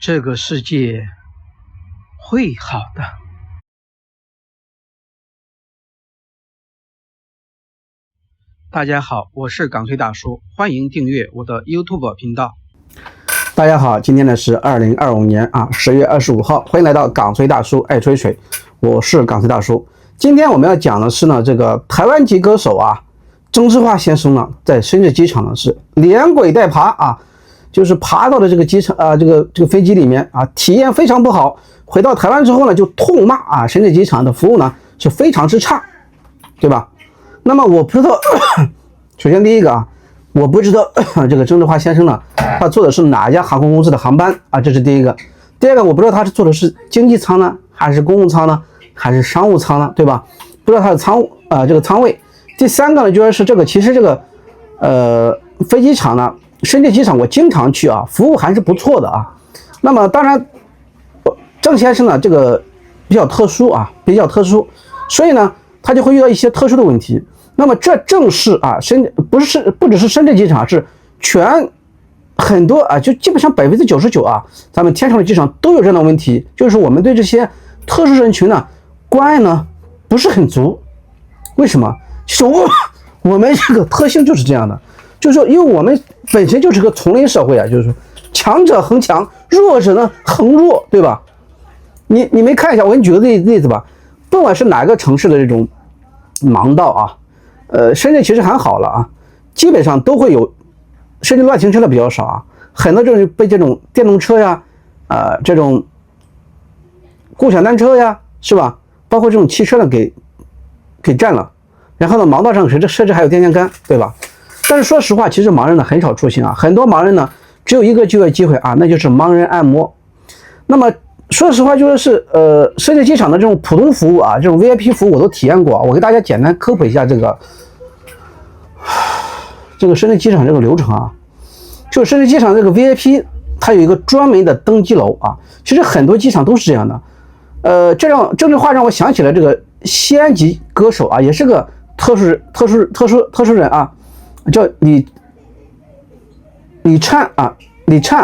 这个世界会好的。大家好，我是港崔大叔，欢迎订阅我的 YouTube 频道。大家好，今天呢是2025年10月25号，欢迎来到港崔大叔爱吹水，我是港崔大叔。今天我们要讲的是呢，这个台湾籍歌手曾智化先生呢，在深圳机场呢是连滚带爬就是爬到了这个机场这个飞机里面体验非常不好。回到台湾之后呢，就痛骂深圳机场的服务呢是非常之差，对吧？那么我不知道，首先第一个我不知道这个曾智化先生呢，他坐的是哪家航空公司的航班这是第一个。第二个，我不知道他是坐的是经济舱呢，还是公务舱呢，还是商务舱呢，对吧？不知道他的这个舱位。第三个呢，就是这个其实这个飞机场呢，深圳机场我经常去服务还是不错的那么当然，郑先生呢这个比较特殊所以呢他就会遇到一些特殊的问题。那么这正是不只是深圳机场，是很多就基本上99%咱们天上的机场都有这样的问题，就是我们对这些特殊人群呢关爱呢不是很足。为什么？其实我们这个特性就是这样的，就是说因为我们本身就是个丛林社会就是说强者恒强，弱者呢恒弱，对吧？你们看一下，我给你举个例子吧。不管是哪个城市的这种盲道深圳其实还好了基本上都会有。深圳乱停车的比较少很多就是被这种电动车这种共享单车是吧？包括这种汽车呢给占了。然后呢，盲道上甚至还有电线杆，对吧？但是说实话，其实盲人呢很少出行很多盲人呢只有一个就业机会那就是盲人按摩。那么说实话，就是深圳机场的这种普通服务这种 VIP 服务我都体验过我给大家简单科普一下这个深圳机场这个流程就深圳机场这个 VIP 它有一个专门的登机楼其实很多机场都是这样的。这让郑智化让我想起了这个西安籍歌手也是个特殊人叫李灿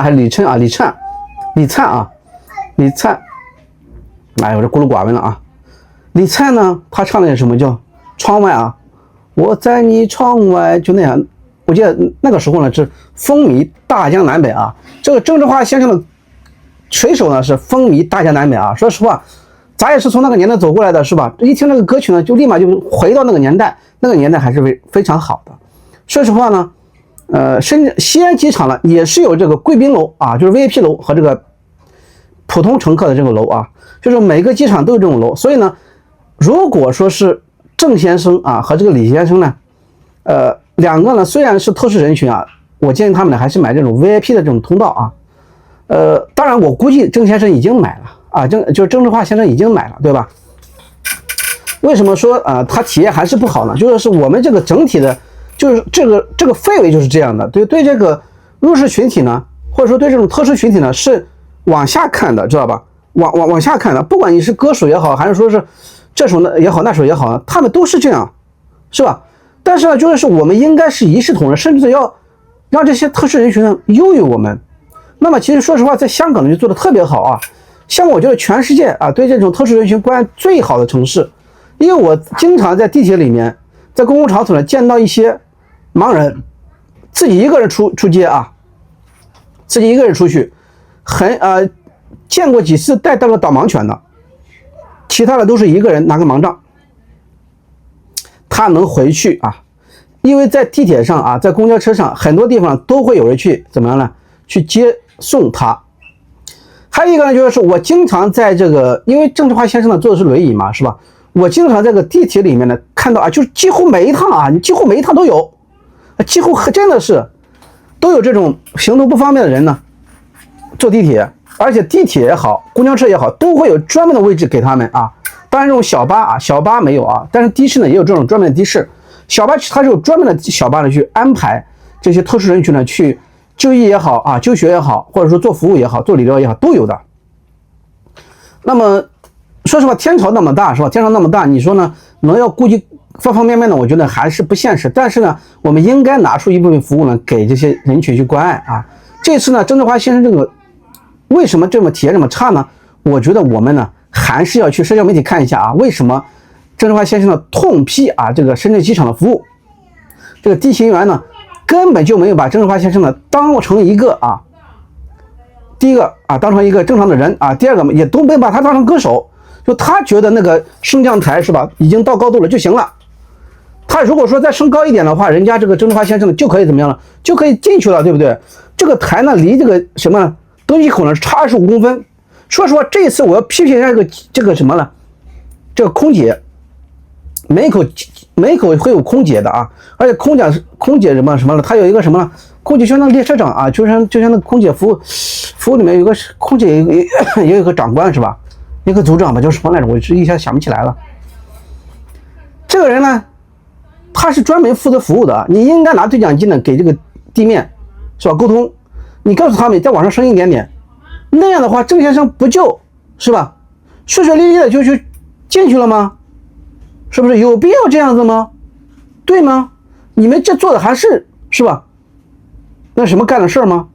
还是李琛李灿我这孤陋寡闻了李灿呢，他唱的什么叫窗外我在你窗外，就那样。我记得那个时候呢是风靡大江南北这个郑智化先生的水手呢是风靡大江南北说实话，咱也是从那个年代走过来的，是吧？一听这个歌曲呢，就立马就回到那个年代，还是非常好的。说实话呢，西安机场呢也是有这个贵宾楼就是 VIP 楼和这个普通乘客的这个楼就是每个机场都有这种楼。所以呢，如果说是郑先生和这个李先生呢，两个呢虽然是特殊人群我建议他们呢还是买这种 VIP 的这种通道当然我估计郑先生已经买了就是郑智化先生已经买了，对吧？为什么说他体验还是不好呢？就是我们这个整体的，就是这个氛围就是这样的，对这个弱势群体呢，或者说对这种特殊群体呢是往下看的，知道吧？往下看的，不管你是歌手也好，还是说是这首也好那首也好他们都是这样，是吧？但是呢，就是我们应该是一视同仁，甚至要让这些特殊人群呢优于我们。那么其实说实话，在香港呢就做得特别好香港我觉得全世界对这种特殊人群关爱最好的城市。因为我经常在地铁里面，在公共场所呢见到一些盲人自己一个人出街自己一个人出去，见过几次带个导盲犬的，其他的都是一个人拿个盲杖，他能回去因为在地铁上在公交车上很多地方都会有人去怎么样呢？去接送他。还有一个呢，就是我经常在这个，因为郑智化先生呢坐的是轮椅嘛，是吧？我经常在这个地铁里面呢看到就是几乎每一趟都有，几乎真的是都有这种行动不方便的人呢坐地铁，而且地铁也好，公交车也好，都会有专门的位置给他们当然这种小巴没有但是的士呢也有这种专门的的士。小巴它是有专门的小巴呢去安排这些特殊人群呢去就医也好就学也好，或者说做服务也好，做理疗也好，都有的。那么说实话，天朝那么大，是吧？天朝那么大，你说呢？能要顾及方方面面的，我觉得还是不现实。但是呢，我们应该拿出一部分服务呢，给这些人群去关爱这次呢，郑智化先生这个为什么这么体验这么差呢？我觉得我们呢还是要去社交媒体看一下啊，为什么郑智化先生呢痛批啊这个深圳机场的服务，这个地勤员呢根本就没有把郑智化先生呢当成一个啊，第一个啊当成一个正常的人啊，第二个也都没把他当成歌手，就他觉得那个升降台是吧已经到高度了就行了。他如果说再升高一点的话，人家这个郑智化先生就可以怎么样了？就可以进去了，对不对？这个台呢，离这个什么登机口呢差25公分。说实话，这一次我要批评一下这个什么呢？这个空姐，每口会有空姐的啊，而且空姐什么了？它有一个什么呢？空姐就像列车长啊，就像那空姐服务里面有个空姐也有一个长官是吧？一个组长吧，叫什么来着？我一下想不起来了。这个人呢？他是专门负责服务的啊，你应该拿对讲机呢给这个地面是吧沟通，你告诉他们再往上升一点点，那样的话郑先生不就是吧顺顺利利的就去进去了吗？是不是有必要这样子吗？对吗？你们这做的还是吧那什么干的事吗？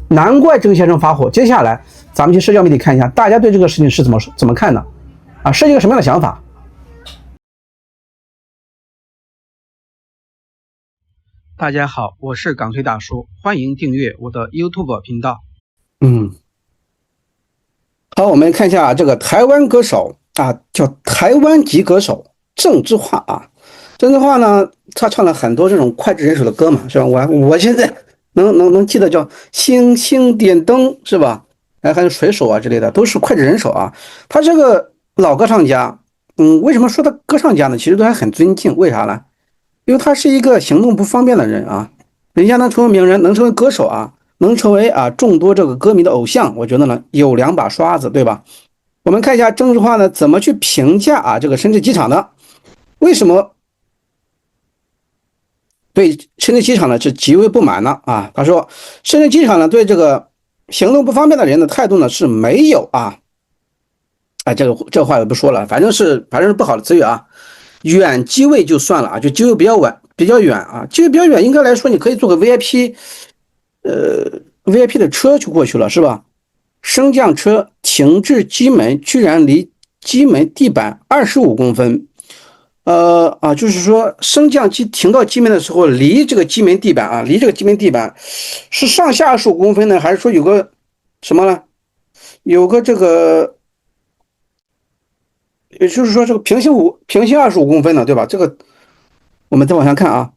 难怪郑先生发火。接下来咱们去社交媒体看一下，大家对这个事情是怎么看的啊？是一个什么样的想法？大家好，我是港推大叔，欢迎订阅我的 YouTube 频道。好，我们看一下这个台湾歌手啊，叫台湾籍歌手郑智化啊。郑智化呢，他唱了很多这种脍炙人口的歌嘛，是吧？我现在能记得叫星星点灯是吧？还有水手啊之类的，都是脍炙人口啊。他这个老歌唱家，为什么说他歌唱家呢？其实都还很尊敬，为啥呢？因为他是一个行动不方便的人啊，人家能成为名人，能成为歌手啊，能成为啊众多这个歌迷的偶像，我觉得呢有两把刷子，对吧？我们看一下郑智化呢怎么去评价啊这个深圳机场的，为什么对深圳机场呢是极为不满呢？啊，他说深圳机场呢对这个行动不方便的人的态度呢是没有啊，这话也不说了，反正是不好的词语啊。远机位就算了啊，就机位比较远啊，机位比较远，应该来说你可以坐个 VIP 的车就过去了，是吧？升降车停至机门居然离机门地板25公分，就是说升降机停到机门的时候，离这个机门地板是上下25公分呢，还是说有个什么呢？有个这个。也就是说，这个平行25公分呢，对吧？这个我们再往下看啊。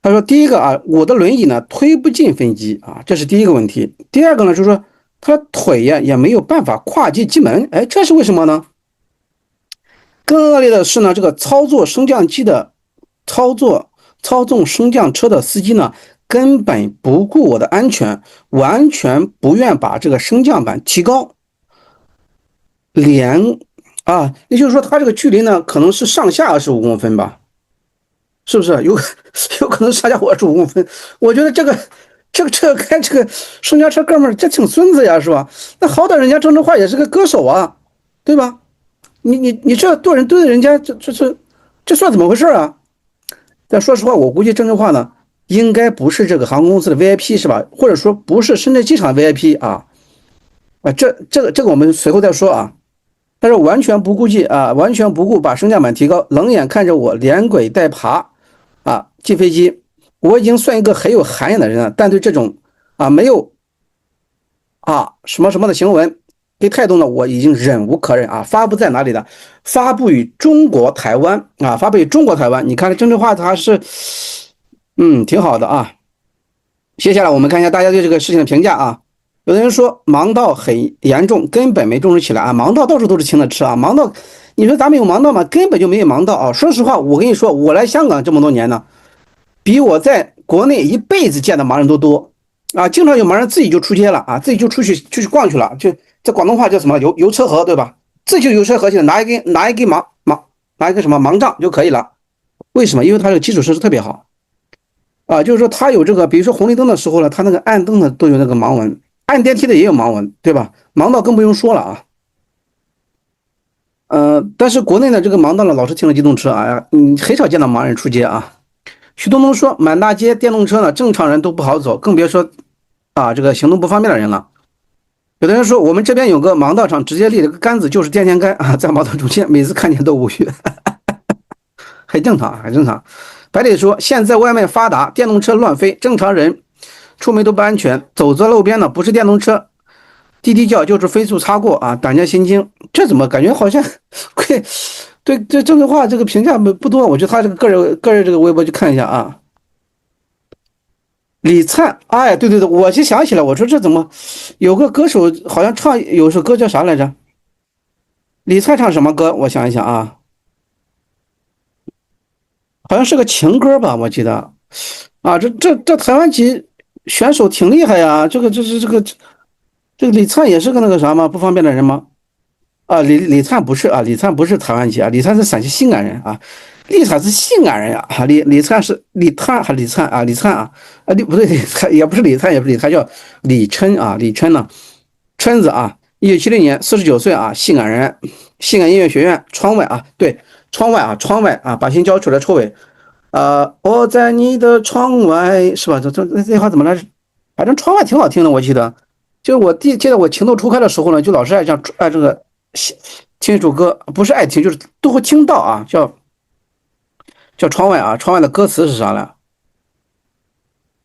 他说，第一个啊，我的轮椅呢推不进分机啊，这是第一个问题。第二个呢，就是说他腿呀也没有办法跨进机门，哎，这是为什么呢？更恶劣的是呢，这个操纵升降车的司机呢，根本不顾我的安全，完全不愿把这个升降板提高，也就是说，它这个距离呢，可能是上下25公分吧，是不是？有可能上下25公分。我觉得这个开这个升降车哥们儿，这挺孙子呀，是吧？那好歹人家郑智化也是个歌手啊，对吧？你这多人对人家，这算怎么回事啊？但说实话，我估计郑智化呢，应该不是这个航空公司的 VIP 是吧？或者说不是深圳机场 VIP 啊？这个我们随后再说啊。但是完全不顾把升降板提高，冷眼看着我连滚带爬啊进飞机。我已经算一个很有涵养的人了，但对这种没有什么的行为这态度呢，我已经忍无可忍啊！发布在哪里的？发布于中国台湾啊！发布于中国台湾。你看郑智化他是挺好的啊。接下来我们看一下大家对这个事情的评价啊。有的人说盲道很严重，根本没重视起来啊！盲道到处都是请的吃啊！盲道，你说咱们有盲道吗？根本就没有盲道啊！说实话，我跟你说，我来香港这么多年呢，比我在国内一辈子见的盲人都多啊！经常有盲人自己就出街了啊，自己就出去逛去了，就这广东话叫什么游车河，对吧？自己就游车河去了，拿一根什么盲杖就可以了。为什么？因为它这个基础设施特别好啊，就是说它有这个，比如说红绿灯的时候呢，它那个按灯的都有那个盲文。按电梯的也有盲文，对吧？盲道更不用说了啊。但是国内的这个盲道呢，老是停了机动车啊，很少见到盲人出街啊。许东东说，满大街电动车呢，正常人都不好走，更别说这个行动不方便的人了。有的人说我们这边有个盲道上直接立了个杆子，就是电线杆啊，在盲道中间，每次看见都无语，很正常，很正常。白磊说，现在外卖发达，电动车乱飞，正常人出门都不安全，走在路边呢，不是电动车滴滴叫，就是飞速擦过啊，胆战心惊。这怎么感觉好像对这郑智化这个评价不多？我觉得他这个个人这个微博去看一下啊。李灿，哎，对对对，我就想起来，我说这怎么有个歌手好像唱有首歌叫啥来着？李灿唱什么歌？我想一想啊，好像是个情歌吧，我记得。啊，这台湾籍选手挺厉害呀，这个李灿也是个那个啥吗？不方便的人吗？啊，李灿不是啊，李灿不是台湾籍啊，李灿是陕西西安人啊，李灿是西安人呀啊，李灿是李灿还是李灿啊？李灿啊不对，李灿也不是李灿，也不是李灿，叫李琛啊，李琛呢，琛子啊，1970年49岁啊，西安人，西安音乐学院窗外啊，对，窗外啊，把心交出来抽尾，我在你的窗外是吧？这话怎么来着？反正窗外挺好听的，我记得。就是我记得我情窦初开的时候呢，就老是爱这个听一首歌，不是爱听，就是都会听到啊，叫窗外啊，窗外的歌词是啥呢？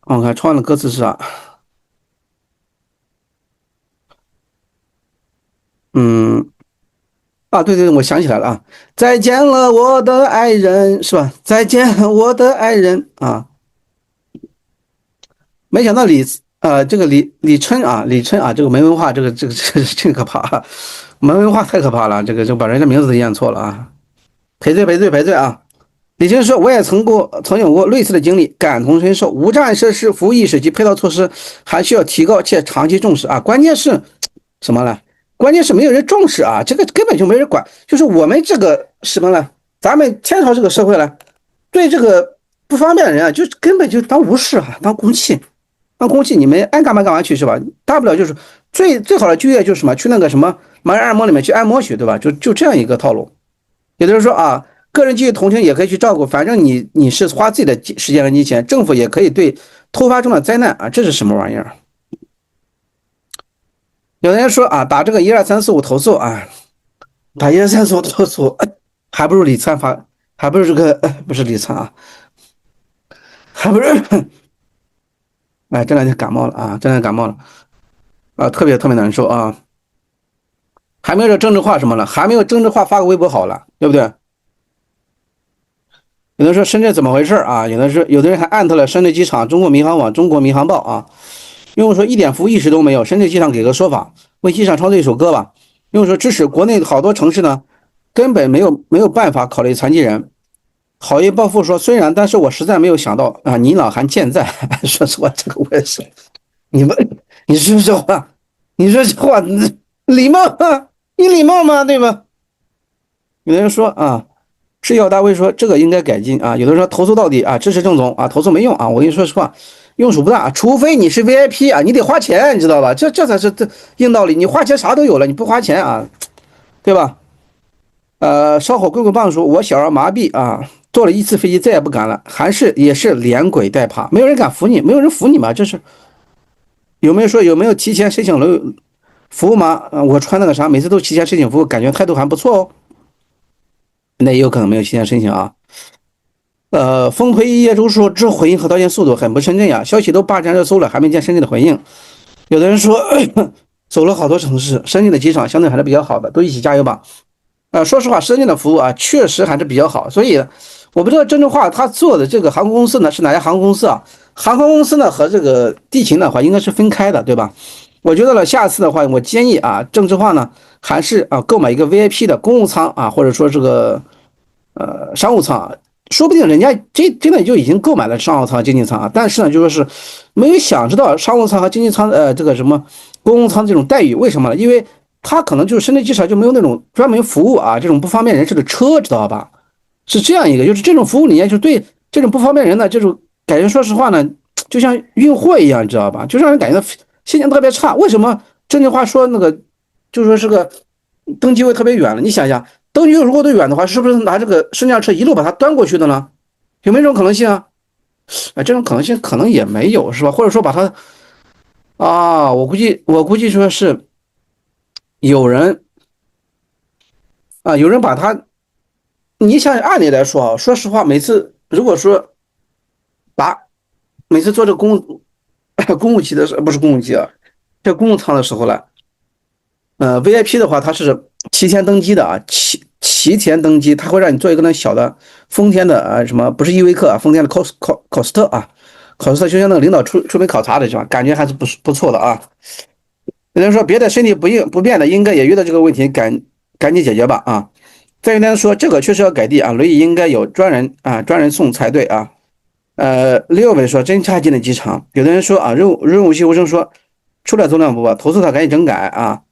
我看窗外的歌词是啥？嗯，啊，对对对，我想起来了啊，再见了我的爱人，是吧？再见我的爱人啊，没想到这个李琛啊，这个没文化，这个真可怕啊，没文化太可怕了，这个就把人家名字都念错了啊，赔罪啊！李先说，我也曾有过类似的经历，感同身受。无障碍设施、服务意识及配套措施还需要提高且长期重视啊！关键是什么呢？关键是没有人重视啊！这个根本就没人管。就是我们这个什么呢？咱们天朝这个社会呢，对这个不方便的人啊，就根本就当无视啊，当空气，当空气，你们爱干嘛干嘛去是吧？大不了就是最好的就业就是什么，去那个什么盲人按摩里面去按摩去，对吧？就这样一个套路。有的人说啊。个人基于同情也可以去照顾，反正你是花自己的时间和金钱，政府也可以对突发中的灾难啊，这是什么玩意儿？有人说啊，打这个12345投诉啊，打12345投诉，还不如李灿发，还不如这个不是李灿啊，还不是，哎，这两天感冒了啊，这两天感冒了啊，特别特别难受啊，还没有这政治化什么了，还没有政治化发个微博好了，对不对？有人说深圳怎么回事啊？有的人还艾特了深圳机场、中国民航网、中国民航报啊。用户说一点服务意识都没有，深圳机场给个说法，为机场创作一首歌吧。用户说支持国内好多城市呢，根本没有办法考虑残疾人。好业暴富说虽然，但是我实在没有想到啊，你老还健在。说实话，这个我也是。你们，你说这话，你说这话，礼貌啊？你礼貌吗？对吧？有的人说啊。制药大会说这个应该改进啊，有的人说投诉到底啊，支持郑总啊，投诉没用啊，我跟你说实话，用处不大，除非你是 VIP 啊，你得花钱，你知道吧？这才是硬道理，你花钱啥都有了，你不花钱啊，对吧？烧火棍棍棒说，我小儿麻痹啊，坐了一次飞机再也不敢了，也是连滚带爬，没有人敢扶你，没有人扶你嘛，这是有没有提前申请了服务吗？我穿那个啥，每次都提前申请服务，感觉态度还不错哦。那也有可能没有提前申请啊。风推一叶舟说，这回应和道歉速度很不深圳呀，消息都霸占热搜了，还没见深圳的回应。有的人说走了好多城市，深圳的机场相对还是比较好的，都一起加油吧。说实话，深圳的服务啊，确实还是比较好，所以我不知道郑智化他做的这个航空公司呢是哪家航空公司啊？航空公司呢和这个地勤的话应该是分开的，对吧？我觉得呢，下次的话，我建议啊，郑智化呢还是购买一个 VIP 的公务舱啊，或者说这个商务舱啊，说不定人家真的就已经购买了商务舱、经济舱啊，但是呢，就说是没有享受到商务舱和经济舱这个什么公务舱这种待遇，为什么呢？因为他可能就是深圳机场就没有那种专门服务啊，这种不方便人士的车，知道吧？是这样一个，就是这种服务理念，就对这种不方便人的这种感觉，说实话呢，就像运货一样，你知道吧？就让人感觉到心情特别差。为什么这句话说那个，就说是个登机位特别远了？你想想，登机位如果都远的话，是不是拿这个升降车一路把它端过去的呢？有没有这种可能性啊？这种可能性可能也没有，是吧？或者说把它我估计说是有人有人把他，你像按理来说啊，说实话，每次如果说每次做这个公务期的时候，不是公务期啊，这公务舱的时候呢，VIP 的话，它是提前登机的啊，提前登机，它会让你做一个那小的丰田的什么，不是依维柯啊，丰田的考斯特啊，考斯特就像那个领导出门考察的是吧？感觉还是不错的啊。有人说别的身体不便的，应该也遇到这个问题，赶紧解决吧啊。再有人说这个确实要改进啊，轮椅应该有专人送才对啊。6位说真差劲的机场。有的人说啊，任务修生说出了走两步吧，投诉他赶紧整改啊。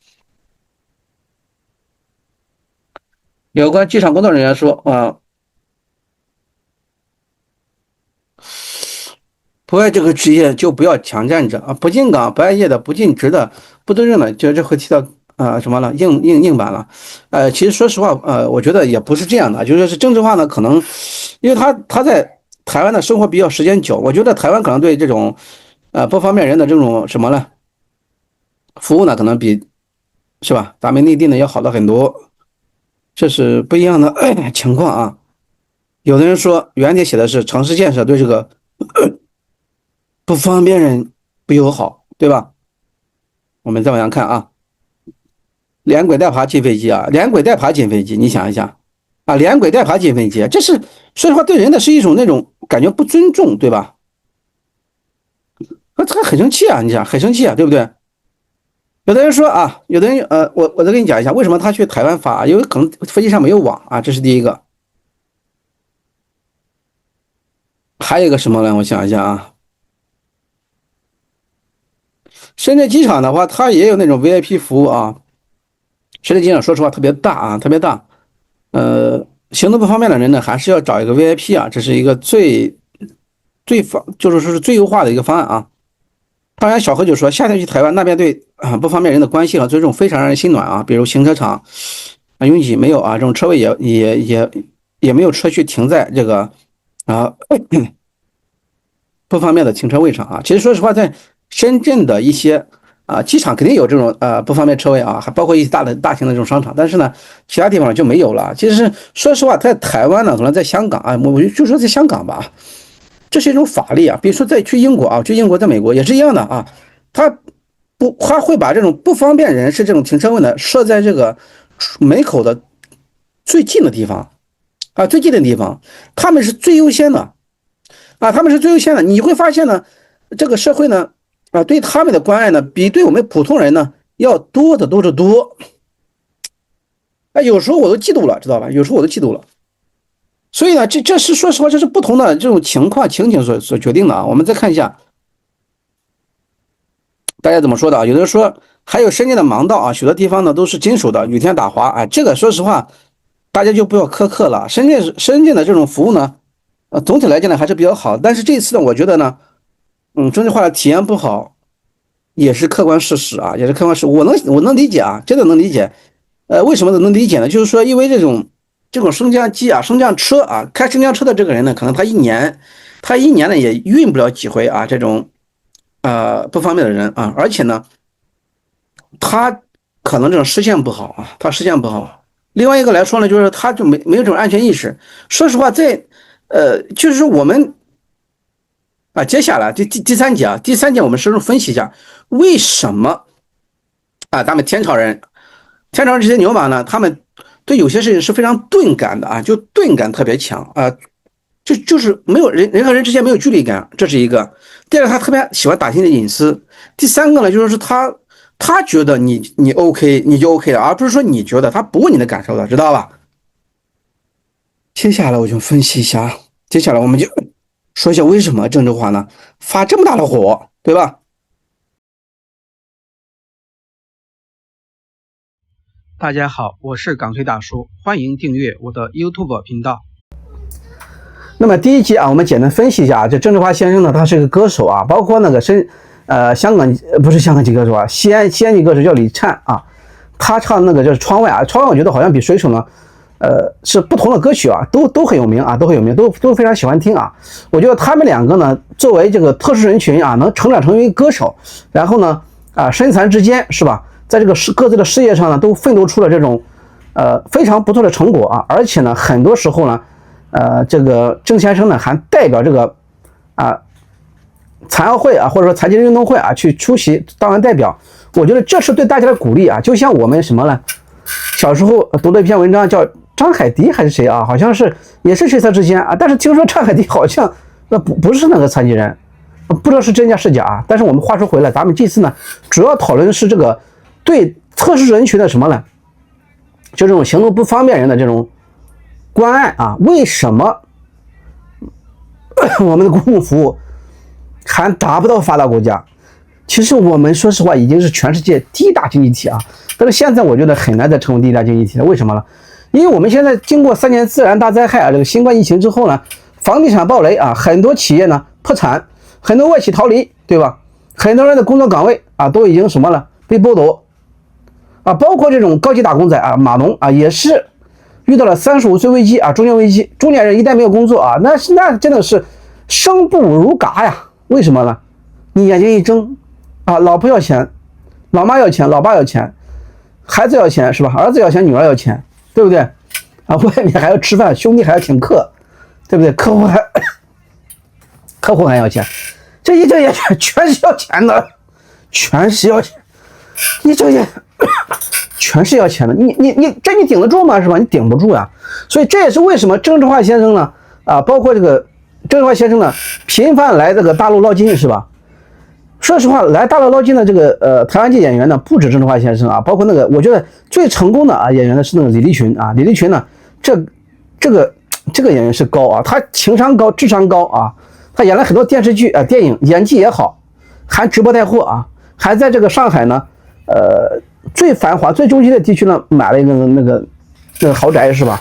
有关机场工作人员说啊，不爱这个职业就不要强占着啊，不进岗、不爱业的、不尽职的、不尊重的，这会提到什么了？硬板了。其实说实话，我觉得也不是这样的，就说是政治化呢，可能因为他在台湾的生活比较时间久，我觉得台湾可能对这种不方便人的这种什么呢服务呢，可能比是吧咱们内地呢要好了很多，这是不一样的情况啊。有的人说原帖写的是城市建设对这个不方便人不友好，对吧？我们再往下看啊，连轨带爬进飞机啊，连轨带爬进飞机，你想一下啊，连轨带爬进飞机，这是说实话对人的是一种那种感觉不尊重，对吧？他很生气啊，你想很生气啊，对不对？有的人说啊，有的人我再跟你讲一下，为什么他去台湾发，因为可能飞机上没有网啊，这是第一个。还有一个什么呢？我想一下啊，深圳机场的话，它也有那种 VIP 服务啊。深圳机场说实话特别大啊，特别大。行动不方便的人呢，还是要找一个 VIP 啊，这是一个就是说是最优化的一个方案啊。当然，小何就说，夏天去台湾那边对不方便人的关系和尊重非常让人心暖啊。比如停车场拥挤没有啊，这种车位也没有车去停在这个不方便的停车位上啊。其实说实话，在深圳的一些机场肯定有这种不方便车位啊，还包括一些大型的这种商场，但是呢，其他地方就没有了。其实说实话，在台湾呢，可能在香港啊，我就说在香港吧，这是一种法律啊。比如说去英国啊，去英国在美国也是一样的啊，他会把这种不方便人士这种停车位呢设在这个门口的最近的地方啊，最近的地方，他们是最优先的。他们是最优先的。你会发现呢，这个社会呢，对他们的关爱呢，比对我们普通人呢要多得多得多。有时候我都嫉妒了，知道吧？有时候我都嫉妒了。所以呢，这是说实话，这是不同的这种情景所决定的啊。我们再看一下，大家怎么说的啊？有的人说，还有深圳的盲道啊，许多地方呢都是金属的，雨天打滑。这个说实话，大家就不要苛刻了。深圳的这种服务呢，总体来讲呢还是比较好，但是这次呢，我觉得呢，中国话的体验不好，也是客观事实啊，也是客观事实。我能理解啊，真的能理解。为什么能理解呢？就是说，因为这种升降机啊、升降车啊，开升降车的这个人呢，可能他一年呢也运不了几回啊，这种不方便的人啊，而且呢，他可能这种视线不好啊，他视线不好。另外一个来说呢，就是他就没有这种安全意识。说实话，就是我们接下来第三节我们深入分析一下为什么咱们天朝人这些牛马呢，他们对有些事情是非常钝感的啊，就钝感特别强啊，就是没有人和人之间没有距离感，这是一个。第二个，他特别喜欢打听你的隐私。第三个呢，就是他觉得你 OK 你就 OK 了，而不是说你觉得，他不问你的感受的，知道吧？接下来我就分析一下，接下来我们就说一下为什么郑州话呢发这么大的火，对吧？大家好，我是港推大叔，欢迎订阅我的 YouTube 频道。那么第一集啊，我们简单分析一下，这郑智化先生呢，他是一个歌手啊，包括那个香港不是香港籍歌手啊，西安籍歌手叫李灿啊，他唱那个就是窗外啊，窗外我觉得好像比水手呢，是不同的歌曲啊，都很有名啊，都很有名，都非常喜欢听啊。我觉得他们两个呢，作为这个特殊人群啊，能成长成为歌手，然后呢身残志坚是吧？在这个各自的事业上呢，都奋斗出了这种非常不错的成果啊，而且呢，很多时候呢，这个郑先生呢还代表这个残奥会啊，或者说残疾人运动会啊去出席当完代表，我觉得这是对大家的鼓励啊。就像我们什么呢？小时候读了一篇文章，叫张海迪还是谁啊？好像是也是谁才之间啊，但是听说张海迪好像不是那个残疾人，不知道是真假是假啊。但是我们话说回来，咱们这次呢，主要讨论的是这个对特殊人群的什么呢？就这种行动不方便人的这种关爱啊，为什么我们的公共服务还达不到发达国家？其实我们说实话已经是全世界第一大经济体啊，但是现在我觉得很难再成为第一大经济体了。为什么呢？因为我们现在经过3年自然大灾害啊，这个新冠疫情之后呢，房地产暴雷啊，很多企业呢破产，很多外企逃离，对吧？很多人的工作岗位啊都已经什么了，被剥夺啊，包括这种高级打工仔啊，码农啊，也是遇到了35岁危机啊，中年危机。中年人一旦没有工作啊，那真的是生不如嘎呀。为什么呢？你眼睛一睁啊，老婆要钱，老妈要钱，老爸要钱，孩子要钱是吧？儿子要钱，女儿要钱，对不对？啊，外面还要吃饭，兄弟还要请客，对不对？客户还要钱，这一睁眼全是要钱的，全是要钱，一睁眼全是要钱的，你顶得住吗？是吧？你顶不住呀。所以这也是为什么郑智化先生呢啊，包括这个郑智化先生呢频繁来这个大陆捞金是吧？说实话，来大陆捞金的这个台湾籍演员呢，不止郑智化先生啊，包括那个我觉得最成功的啊演员呢是那个李立群啊。李立群呢，这个演员是高啊，他情商高，智商高啊，他演了很多电视剧啊、电影，演技也好，还直播带货啊，还在这个上海呢，最繁华、最中心的地区呢买了一个那个豪宅是吧？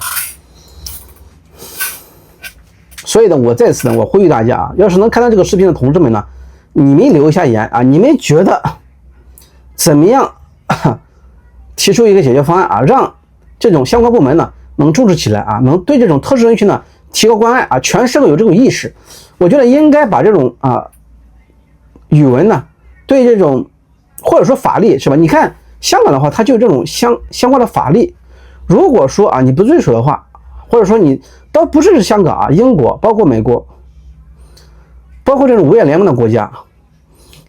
所以呢，我在此呢，我呼吁大家啊，要是能看到这个视频的同志们呢，你们留一下言啊，你们觉得怎么样？提出一个解决方案啊，让这种相关部门呢能重视起来啊，能对这种特殊人群呢提高关爱啊，全社会有这种意识。我觉得应该把这种语文呢，对这种或者说法律是吧？你看香港的话，它就有这种相关的法律。如果说啊你不遵守的话，或者说你倒不是香港啊，英国包括美国。包括这种五眼联盟的国家，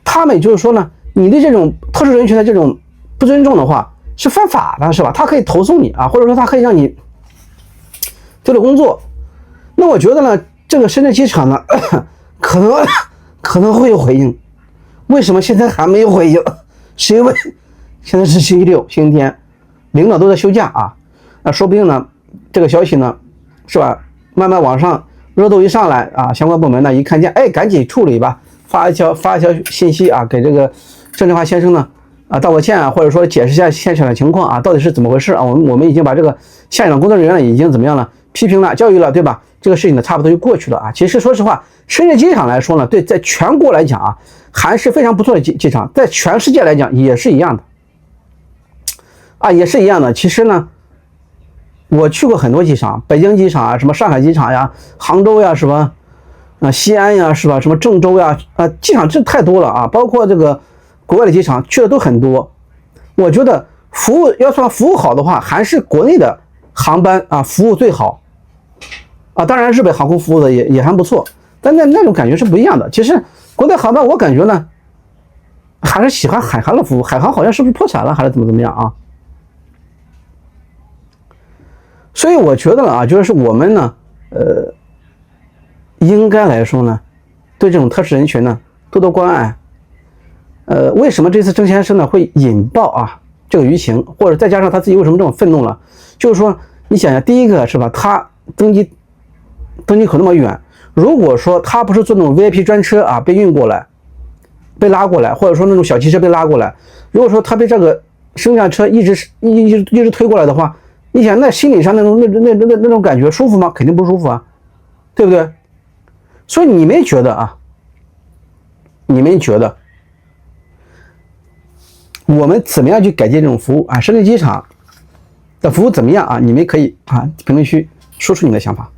他们就是说呢，你对这种特殊人群的这种不尊重的话是犯法的，是吧？他可以投诉你啊，或者说他可以让你丢了工作。那我觉得呢，这个深圳机场呢，可能会有回应。为什么现在还没有回应？是因为现在是星期六、星期天，领导都在休假啊。那说不定呢，这个消息呢，是吧？慢慢往上。热度一上来啊，相关部门呢一看见，哎，赶紧处理吧，发一条信息啊，给这个郑智化先生呢道个歉啊，或者说解释一下现场的情况啊，到底是怎么回事啊？我们已经把这个现场工作人员呢已经怎么样了，批评了、教育了，对吧？这个事情呢差不多就过去了啊。其实说实话，深圳机场来说呢，对，在全国来讲啊，还是非常不错的机场，在全世界来讲也是一样的啊，也是一样的。其实呢。我去过很多机场，北京机场啊，什么上海机场呀、杭州呀，什么西安呀，是吧？什么郑州呀，机场这太多了啊，包括这个国外的机场去的都很多。我觉得服务要算服务好的话，还是国内的航班啊服务最好啊。当然，日本航空服务的也还不错，但那种感觉是不一样的。其实国内航班我感觉呢，还是喜欢海航的服务，海航好像是不是破产了，还是怎么样啊？所以我觉得啊，就是我们呢，应该来说呢，对这种特殊人群呢多多关爱。为什么这次郑先生呢会引爆啊这个舆情，或者再加上他自己为什么这么愤怒了？就是说，你想想，第一个是吧，他登机口那么远，如果说他不是坐那种 VIP 专车啊被运过来，被拉过来，或者说那种小汽车被拉过来，如果说他被这个升降车一直推过来的话。你想那心理上那种感觉舒服吗？肯定不舒服啊，对不对？所以你们觉得啊？你们觉得我们怎么样去改进这种服务啊？深圳机场的服务怎么样啊？你们可以啊评论区说出你的想法。